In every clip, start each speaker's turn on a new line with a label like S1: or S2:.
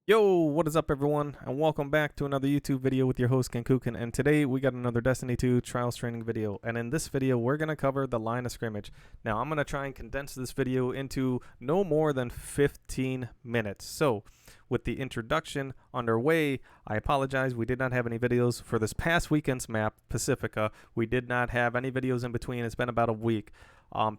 S1: Yo, what is up everyone, and welcome back to another YouTube video with your host Kenkukun, and today we got another Destiny 2 Trials Training video, and in this video we're going to cover the line of scrimmage. Now I'm going to try and condense this video into no more than 15 minutes. So, with the introduction underway, I apologize, we did not have any videos for this past weekend's map, Pacifica. We did not have any videos in between. It's been about a week.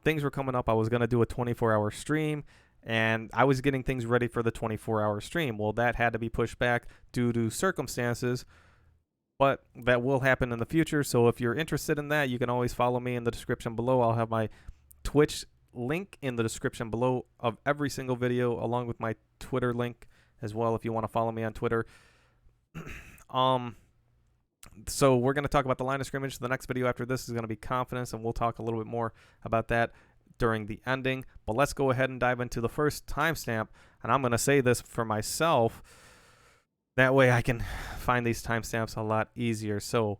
S1: Things were coming up. I was going to do a 24-hour stream, and I was getting things ready for the 24-hour stream. Well, that had to be pushed back due to circumstances, but that will happen in the future. So if you're interested in that, you can always follow me in the description below. I'll have my Twitch link in the description below of every single video, along with my Twitter link as well if you want to follow me on Twitter. So we're going to talk about the line of scrimmage. The next video after this is going to be confidence, and we'll talk a little bit more about that during the ending. But let's go ahead and dive into the first timestamp, and I'm going to say this for myself. That way I can find these timestamps a lot easier. So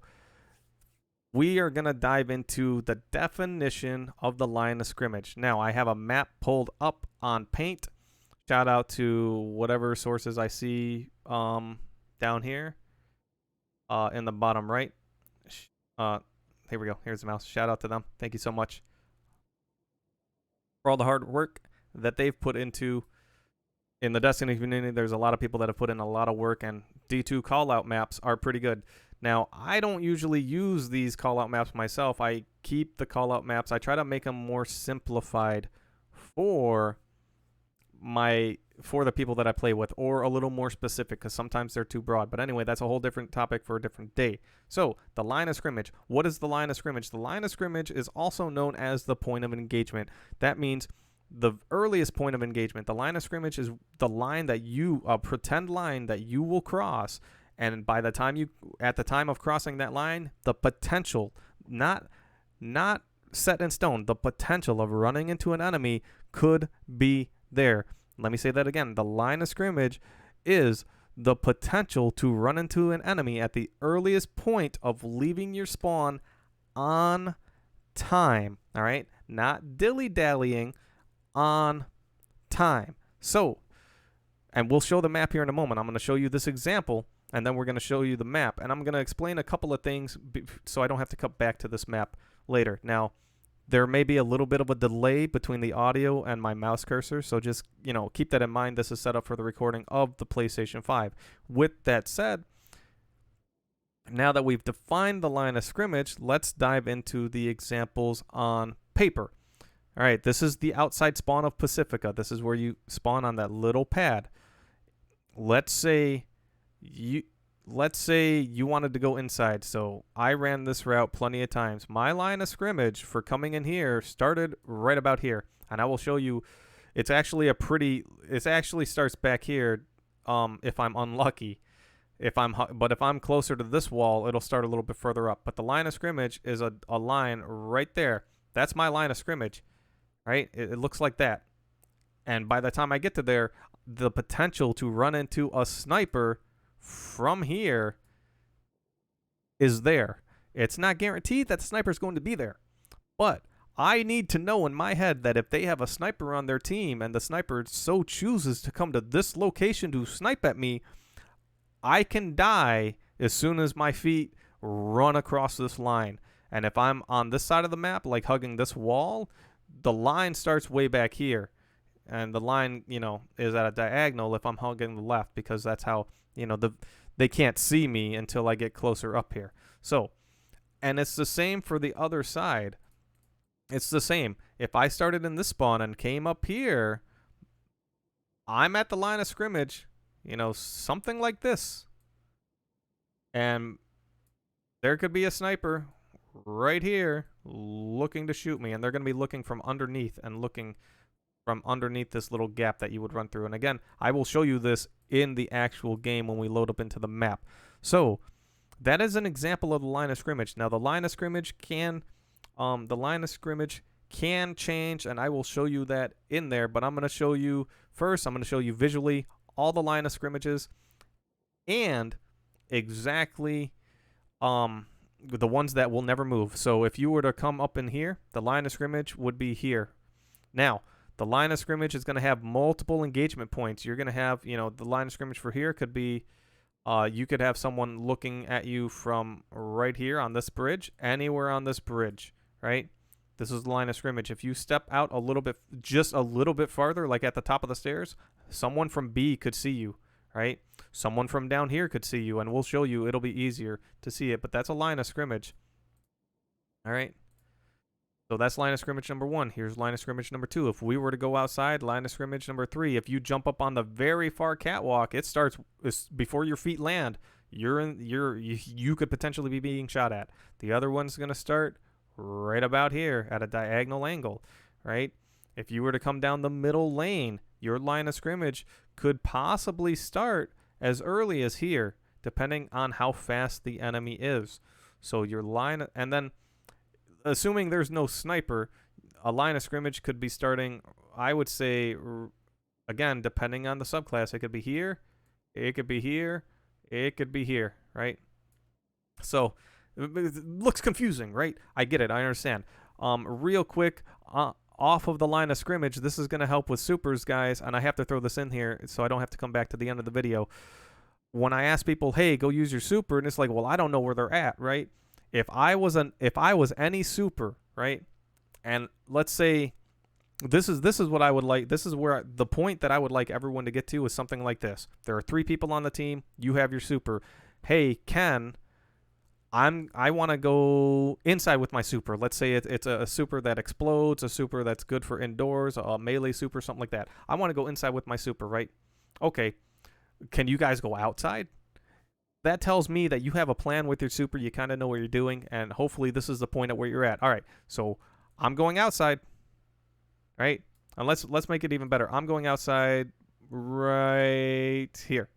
S1: we are going to dive into the definition of the line of scrimmage. Now, I have a map pulled up on Paint. Shout out to whatever sources I see down here in the bottom right. Here we go. Here's the mouse. Shout out to them. Thank you so much for all the hard work that they've put into in the Destiny community. There's a lot of people that have put in a lot of work, and D2 callout maps are pretty good. Now, I don't usually use these callout maps myself. I keep the callout maps. I try to make them more simplified for the people that I play with, or a little more specific, because sometimes they're too broad. But anyway, that's a whole different topic for a different day. So, the line of scrimmage. What is the line of scrimmage? The line of scrimmage is also known as the point of engagement. That means the earliest point of engagement. The line of scrimmage is the line that a pretend line that you will cross, and by the time at the time of crossing that line, the potential, not set in stone, the potential of running into an enemy could be there. Let me say that again. The line of scrimmage is the potential to run into an enemy at the earliest point of leaving your spawn on time. All right? Not dilly-dallying, on time. So, and we'll show the map here in a moment. I'm going to show you this example, and then we're going to show you the map. And I'm going to explain a couple of things so I don't have to come back to this map later. Now, there may be a little bit of a delay between the audio and my mouse cursor, so just, keep that in mind. This is set up for the recording of the PlayStation 5. With that said, now that we've defined the line of scrimmage, let's dive into the examples on paper. All right, this is the outside spawn of Pacifica. This is where you spawn on that little pad. Let's say you wanted to go inside. So I ran this route plenty of times. My line of scrimmage for coming in here started right about here, and I will show you. It actually starts back here. If I'm unlucky, but if I'm closer to this wall, it'll start a little bit further up. But the line of scrimmage is a line right there. That's my line of scrimmage. Right? It looks like that. And by the time I get to there, the potential to run into a sniper from here is there. It's not guaranteed that the sniper is going to be there, but I need to know in my head that if they have a sniper on their team and the sniper so chooses to come to this location to snipe at me, I can die as soon as my feet run across this line. And if I'm on this side of the map, like hugging this wall, the line starts way back here, and the line, is at a diagonal if I'm hugging the left, because that's how, they can't see me until I get closer up here. So, and it's the same for the other side. It's the same. If I started in this spawn and came up here, I'm at the line of scrimmage, something like this. And there could be a sniper right here looking to shoot me, and they're going to be looking from underneath and looking from underneath this little gap that you would run through. And again, I will show you this in the actual game when we load up into the map. So that is an example of the line of scrimmage. Now the line of scrimmage can change, and I will show you that in there, but I'm going to show you first, I'm going to show you visually all the line of scrimmages and exactly the ones that will never move. So if you were to come up in here, the line of scrimmage would be here. Now, The line of scrimmage is going to have multiple engagement points. You're going to have, you know, the line of scrimmage for here could be, you could have someone looking at you from right here on this bridge, anywhere on this bridge, right? This is the line of scrimmage. If you step out a little bit, just a little bit farther, like at the top of the stairs, someone from B could see you, right? Someone from down here could see you, and we'll show you. It'll be easier to see it, but that's a line of scrimmage. All right. So that's line of scrimmage number 1. Here's line of scrimmage number 2. If we were to go outside, line of scrimmage number 3. If you jump up on the very far catwalk, it starts before your feet land. You could potentially be being shot at. The other one's going to start right about here at a diagonal angle, right? If you were to come down the middle lane, your line of scrimmage could possibly start as early as here, depending on how fast the enemy is. So your line, and then assuming there's no sniper, a line of scrimmage could be starting, I would say, again, depending on the subclass, it could be here, it could be here, it could be here, right? So it looks confusing, right? I get it. I understand. Real quick, off of the line of scrimmage, this is going to help with supers, guys, and I have to throw this in here so I don't have to come back to the end of the video. When I ask people, hey, go use your super, and it's like, well, I don't know where they're at, right? If I was any super, right? And let's say this is what I would like. This is where the point that I would like everyone to get to is something like this. There are 3 people on the team. You have your super. Hey, Ken, I want to go inside with my super. Let's say it's a super that explodes, a super that's good for indoors, a melee super, something like that. I want to go inside with my super, right? Okay. Can you guys go outside? That tells me that you have a plan with your super. You kind of know what you're doing, and hopefully this is the point at where you're at. All right, so I'm going outside, right? And let's make it even better. I'm going outside right here.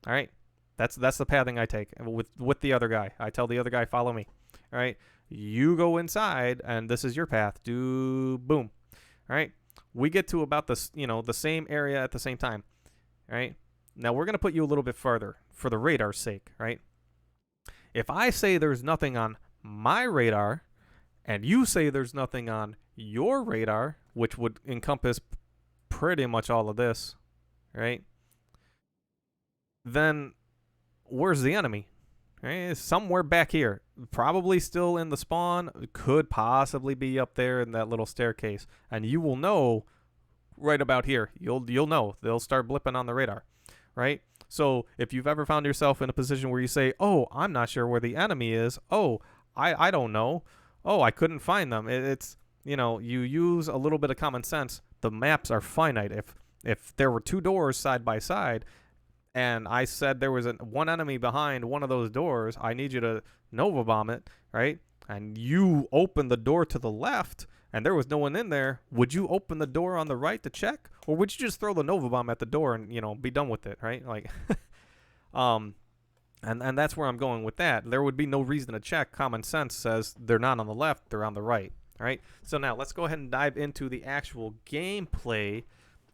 S1: All right, that's the pathing I take with the other guy. I tell the other guy, follow me. All right, you go inside, and this is your path. Do boom. All right, we get to about the same area at the same time. All right. Now, we're going to put you a little bit further for the radar's sake, right? If I say there's nothing on my radar and you say there's nothing on your radar, which would encompass pretty much all of this, right? Then where's the enemy? Right? Somewhere back here. Probably still in the spawn. Could possibly be up there in that little staircase. And you will know right about here. You'll know. They'll start blipping on the radar. Right? So if you've ever found yourself in a position where you say, oh, I'm not sure where the enemy is. Oh, I don't know. Oh, I couldn't find them. It's, you use a little bit of common sense. The maps are finite. If there were 2 doors side by side and I said there was one enemy behind one of those doors, I need you to Nova bomb it, right? And you open the door to the left and there was no one in there, would you open the door on the right to check? Or would you just throw the Nova bomb at the door and, be done with it, right? Like, and that's where I'm going with that. There would be no reason to check. Common sense says they're not on the left, they're on the right, all right? So now let's go ahead and dive into the actual gameplay,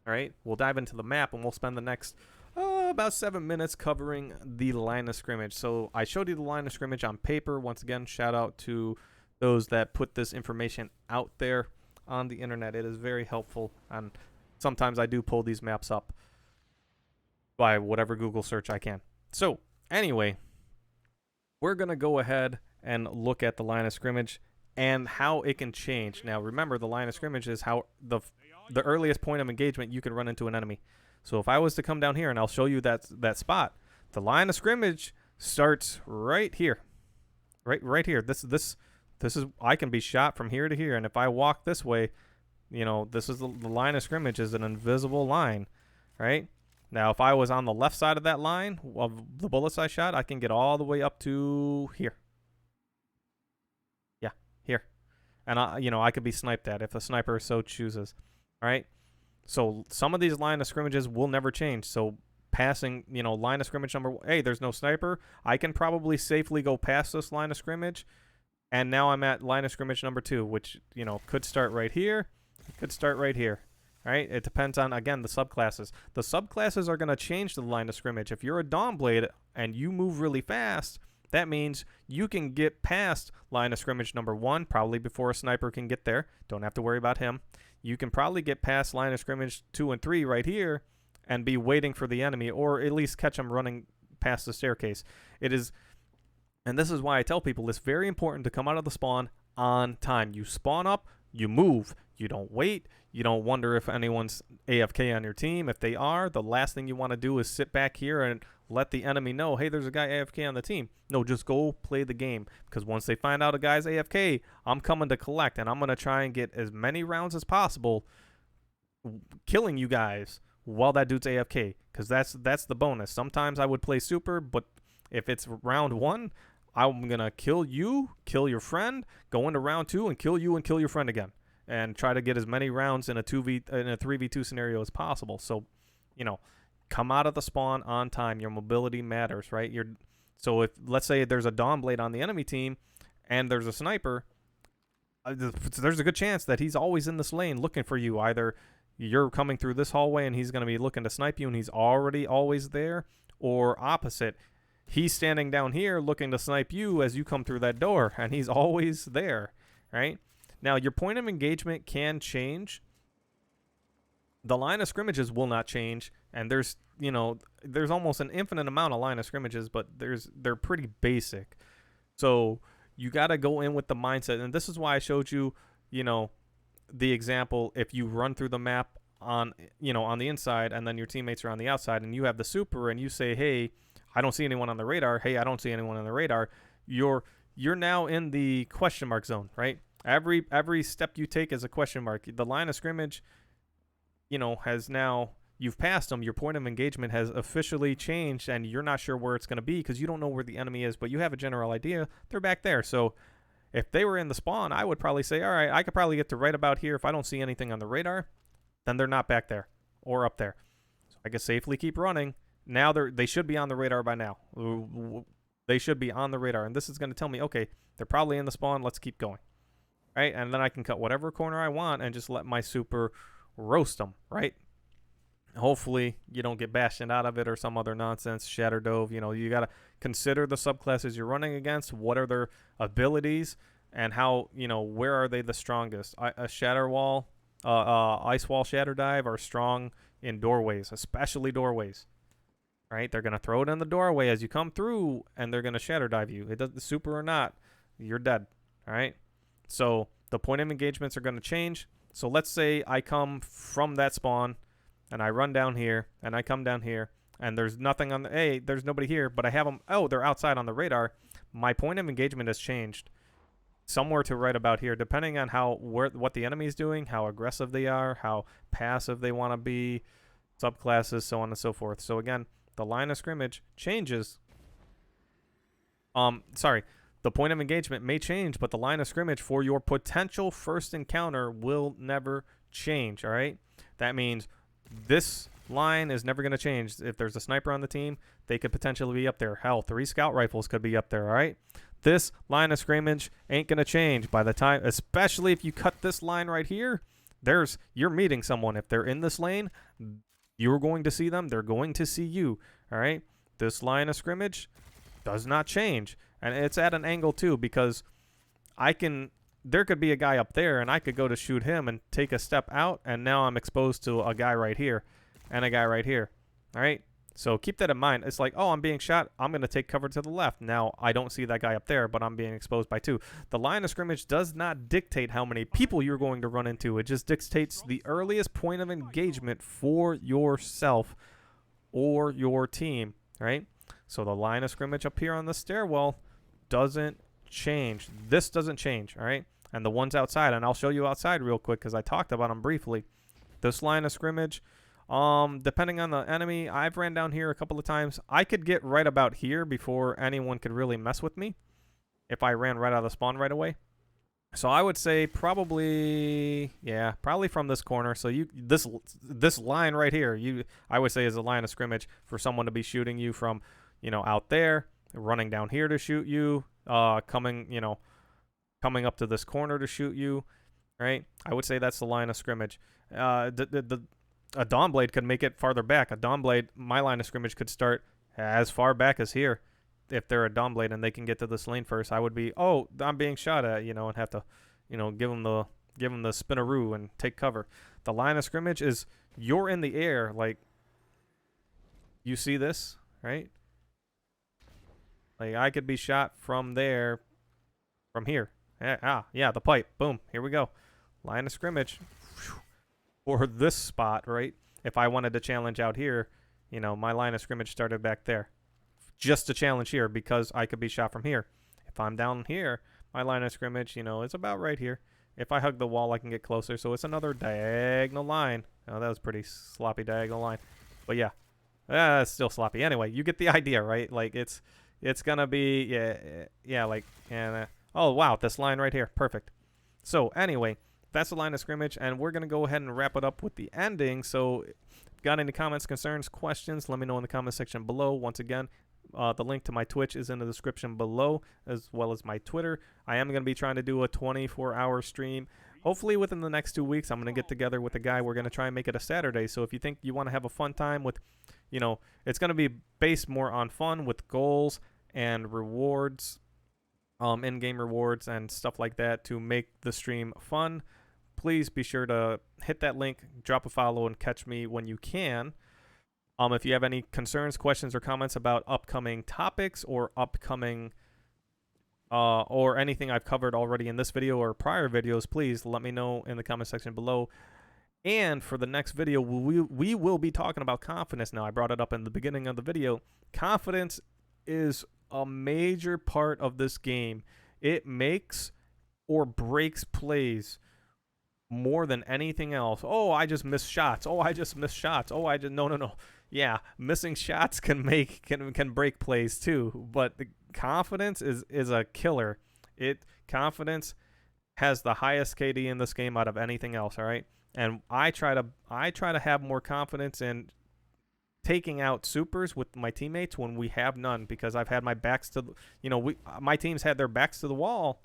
S1: all right? We'll dive into the map and we'll spend the next about 7 minutes covering the line of scrimmage. So I showed you the line of scrimmage on paper. Once again, shout out to those that put this information out there on the internet. It is very helpful, and sometimes I do pull these maps up by whatever Google search I can. So anyway, we're going to go ahead and look at the line of scrimmage and how it can change. Now remember, the line of scrimmage is how the earliest point of engagement you can run into an enemy. So if I was to come down here, and I'll show you that spot, the line of scrimmage starts right here. Right here. This is, I can be shot from here to here, and if I walk this way, this is the line of scrimmage is an invisible line, right? Now, if I was on the left side of that line of the bullets I shot, I can get all the way up to here. Yeah, here. And, I could be sniped at if a sniper so chooses, all right? So some of these line of scrimmages will never change. So passing, line of scrimmage number 1, hey, there's no sniper. I can probably safely go past this line of scrimmage. And now I'm at line of scrimmage number 2, which, could start right here. It could start right here. All right? It depends on, again, the subclasses. The subclasses are going to change the line of scrimmage. If you're a Dawnblade and you move really fast, that means you can get past line of scrimmage number 1, probably before a sniper can get there. Don't have to worry about him. you can probably get past line of scrimmage 2 and 3 right here and be waiting for the enemy, or at least catch them running past the staircase. It is, and this is why I tell people it's very important to come out of the spawn on time. You spawn up, you move, you don't wait, you don't wonder if anyone's AFK on your team. If they are, the last thing you want to do is sit back here and let the enemy know, hey, there's a guy AFK on the team. No, just go play the game, because once they find out a guy's AFK, I'm coming to collect, and I'm going to try and get as many rounds as possible killing you guys while that dude's AFK, because that's the bonus. Sometimes I would play super, but if it's round 1, I'm going to kill you, kill your friend, go into round 2 and kill you and kill your friend again, and try to get as many rounds in a 3v2 scenario as possible. So, you know, come out of the spawn on time. Your mobility matters, right? So if, let's say there's a Dawn Blade on the enemy team and there's a sniper, there's a good chance that he's always in this lane looking for you. Either you're coming through this hallway and he's going to be looking to snipe you and he's already always there, or opposite, he's standing down here looking to snipe you as you come through that door, and he's always there, right? Now, your point of engagement can change. The line of scrimmages will not change, and there's almost an infinite amount of line of scrimmages, but they're pretty basic. So you got to go in with the mindset, and this is why I showed you, the example. If you run through the map on the inside, and then your teammates are on the outside, and you have the super, and you say, hey, I don't see anyone on the radar. Hey, I don't see anyone on the radar. You're now in the question mark zone, right? Every step you take is a question mark. The line of scrimmage, has now, you've passed them. Your point of engagement has officially changed, and you're not sure where it's going to be because you don't know where the enemy is, but you have a general idea. They're back there. So if they were in the spawn, I would probably say, all right, I could probably get to right about here. If I don't see anything on the radar, then they're not back there or up there. So I could safely keep running. Now they should be on the radar by now. They should be on the radar, and this is going to tell me, okay, they're probably in the spawn. Let's keep going, right? And then I can cut whatever corner I want and just let my super roast them, right? Hopefully you don't get bashed out of it or some other nonsense. Shatter Dove, you got to consider the subclasses you're running against. What are their abilities, and how, where are they the strongest? A Shatter Wall, Ice Wall Shatter Dive are strong in doorways, especially doorways. Right, they're gonna throw it in the doorway as you come through, and they're gonna shatter dive you. It does the super or not, you're dead. All right, so the point of engagements are gonna change. So let's say I come from that spawn, and I run down here, and I come down here, and there's nothing on the there's nobody here, but I have them. Oh, they're outside on the radar. My point of engagement has changed somewhere to right about here, depending on what the enemy is doing, how aggressive they are, how passive they want to be, subclasses, so on and so forth. So again, the line of scrimmage changes. The point of engagement may change, but the line of scrimmage for your potential first encounter will never change, all right? That means this line is never going to change. If there's a sniper on the team, they could potentially be up there. Hell, 3 scout rifles could be up there, all right? This line of scrimmage ain't going to change by the time, especially if you cut this line right here, you're meeting someone. If they're in this lane, you're going to see them. They're going to see you. All right. This line of scrimmage does not change. And it's at an angle too, because there could be a guy up there and I could go to shoot him and take a step out. And now I'm exposed to a guy right here and a guy right here. All right. So keep that in mind. It's like, oh, I'm being shot. I'm going to take cover to the left. Now I don't see that guy up there, but I'm being exposed by 2. The line of scrimmage does not dictate how many people you're going to run into. It just dictates the earliest point of engagement for yourself or your team, right? So the line of scrimmage up here on the stairwell doesn't change. This doesn't change, all right? And the ones outside, and I'll show you outside real quick because I talked about them briefly. This line of scrimmage, depending on the enemy, I've ran down here a couple of times. I could get right about here before anyone could really mess with me if I ran right out of the spawn right away. So I would say probably from this corner. So this line right here, I would say is a line of scrimmage for someone to be shooting you from, out there, running down here to shoot you, coming up to this corner to shoot you, right? I would say that's the line of scrimmage. A Dawn Blade could make it farther back. A Dawn Blade, my line of scrimmage could start as far back as here. If they're a Dawn Blade and they can get to this lane first, I would be, I'm being shot at, and have to, give them the give them the spinaroo and take cover. The line of scrimmage is you're in the air, like, you see this, right? Like, I could be shot from there, from here. Yeah, the pipe. Boom, here we go. Line of scrimmage. Or this spot, right? If I wanted to challenge out here, you know, my line of scrimmage started back there. Just to challenge here because I could be shot from here. If I'm down here, my line of scrimmage, you know, is about right here. If I hug the wall, I can get closer. So it's another diagonal line. Oh, that was pretty sloppy diagonal line. But yeah, it's still sloppy. Anyway, you get the idea, right? Like it's gonna be like oh wow, this line right here, perfect. So anyway, that's the line of scrimmage, and we're gonna go ahead and wrap it up with the ending. So, if you've got any comments, concerns, questions, let me know in the comment section below. Once again, the link to my Twitch is in the description below, as well as my Twitter. I am going to be trying to do a 24-hour stream. Hopefully within the next 2 weeks, I'm going to get together with a guy. We're going to try and make it a Saturday. So if you think you want to have a fun time with, you know, it's going to be based more on fun with goals and rewards, in-game rewards and stuff like that to make the stream fun. Please be sure to hit that link, drop a follow, and catch me when you can. If you have any concerns, questions, or comments about upcoming topics or upcoming or anything I've covered already in this video or prior videos, please let me know in the comment section below. And for the next video, we will be talking about confidence. Now, I brought it up in the beginning of the video. Confidence is a major part of this game. It makes or breaks plays more than anything else. Oh, I just missed shots. Oh, I just missed shots. Oh, I just no. Yeah, missing shots can break plays too, but the confidence is a killer. Confidence has the highest KD in this game out of anything else, all right? And I try to have more confidence in taking out supers with my teammates when we have none, because I've had my backs to, you know, my teams had their backs to the wall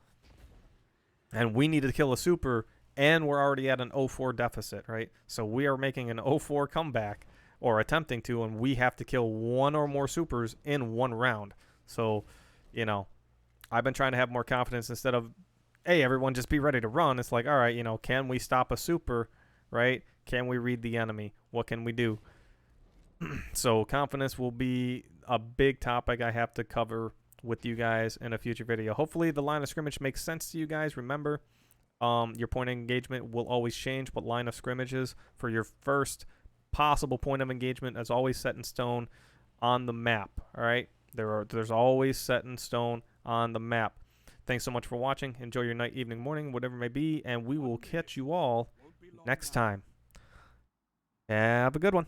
S1: and we needed to kill a super and we're already at an 0-4 deficit, right? So we are making an 0-4 comeback, or attempting to, and we have to kill one or more supers in one round. So, you know, I've been trying to have more confidence instead of, hey, everyone just be ready to run. It's like, all right, you know, can we stop a super, right? Can we read the enemy? What can we do? So confidence will be a big topic I have to cover with you guys in a future video. Hopefully the line of scrimmage makes sense to you guys. Remember, your point of engagement will always change, but line of scrimmage is for your first possible point of engagement is always set in stone on the map. All right, there's always set in stone on the map. Thanks so much for watching. Enjoy your night, evening, morning, whatever it may be, and we will catch you all next time. Have a good one.